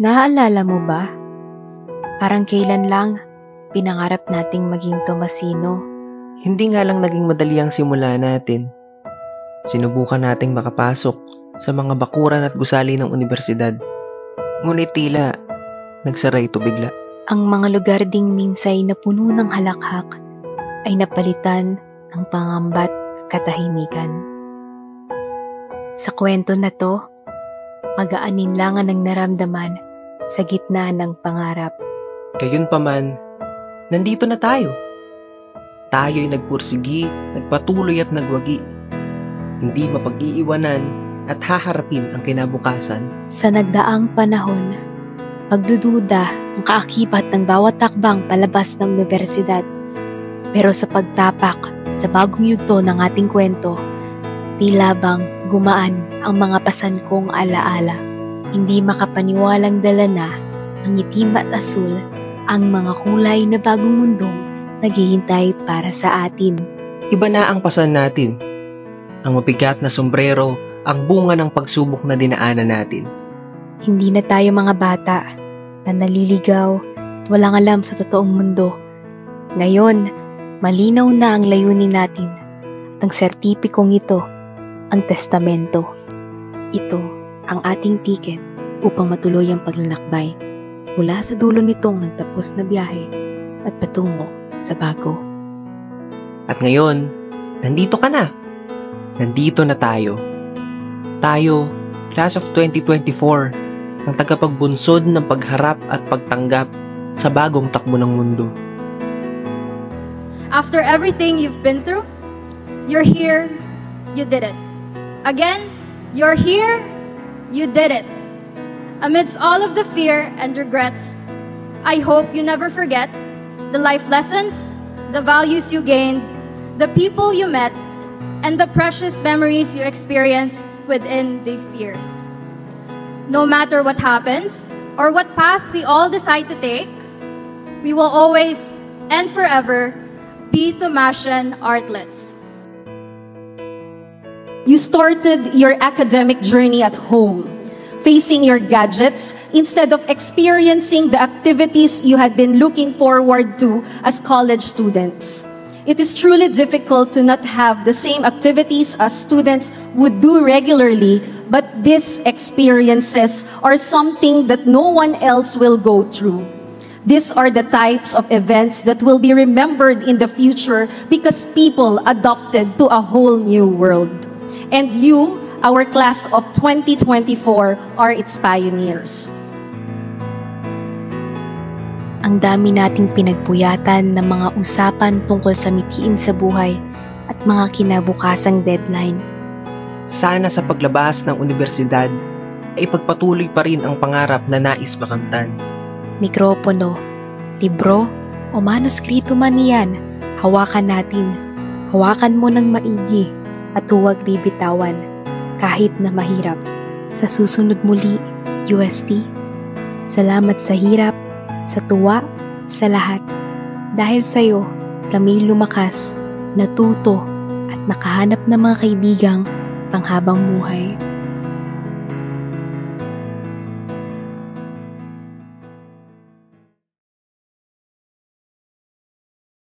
Naaalala mo ba? Parang kailan lang pinangarap nating maging Tomasino. Hindi nga lang naging madali ang simula natin. Sinubukan nating makapasok sa mga bakuran at gusali ng universidad. Ngunit tila, nagsara ito bigla. Ang mga lugar ding minsay na puno ng halakhak ay napalitan ng pangambat katahimikan. Sa kwento na to, mag-aaninlangan ang naramdaman sa gitna ng pangarap. Gayunpaman, nandito na tayo. Tayo'y nagpursigi, nagpatuloy at nagwagi. Hindi mapag-iiwanan at haharapin ang kinabukasan. Sa nagdaang panahon, pagdududa ang kaakibat ng bawat takbang palabas ng universidad. Pero sa pagtapak sa bagong yugto ng ating kwento, tila bang gumaan ang mga pasankong alaala. Hindi makapaniwalang dala na ang itim at asul ang mga kulay na bagong mundong naghihintay para sa atin. Iba na ang pasan natin. Ang mabigat na sombrero, ang bunga ng pagsubok na dinaanan natin. Hindi na tayo mga bata na naliligaw at walang alam sa totoong mundo. Ngayon, malinaw na ang layunin natin. Ang sertipikong ito, ang testamento. Ito ang ating tiket upang matuloy ang paglalakbay mula sa dulo nitong nagtapos na biyahe at patungo sa bago. At ngayon, nandito ka na. Nandito na tayo. Tayo, Class of 2024, ang tagapagbunsod ng pagharap at pagtanggap sa bagong takbo ng mundo. After everything you've been through, you're here, you did it. Again, you're here, you did it. Amidst all of the fear and regrets, I hope you never forget the life lessons, the values you gained, the people you met, and the precious memories you experienced within these years. No matter what happens, or what path we all decide to take, we will always and forever be Tomasian artlets. You started your academic journey at home, facing your gadgets instead of experiencing the activities you had been looking forward to as college students. It is truly difficult to not have the same activities as students would do regularly, but these experiences are something that no one else will go through. These are the types of events that will be remembered in the future because people adopted to a whole new world. And you, our class of 2024, are its pioneers. Ang dami nating pinagpuyatan ng mga usapan tungkol sa mithiin sa buhay at mga kinabukasang deadline. Sana sa paglabas ng universidad ay pagpatuloy pa rin ang pangarap na nais makamtan. Mikropono, libro o manuskrito man iyan, hawakan natin. Hawakan mo ng maigi at huwag bibitawan kahit na mahirap. Sa susunod muli, UST, salamat sa hirap, sa tuwa, sa lahat. Dahil sa'yo, kami lumakas, natuto at nakahanap ng mga kaibigang panghabang buhay.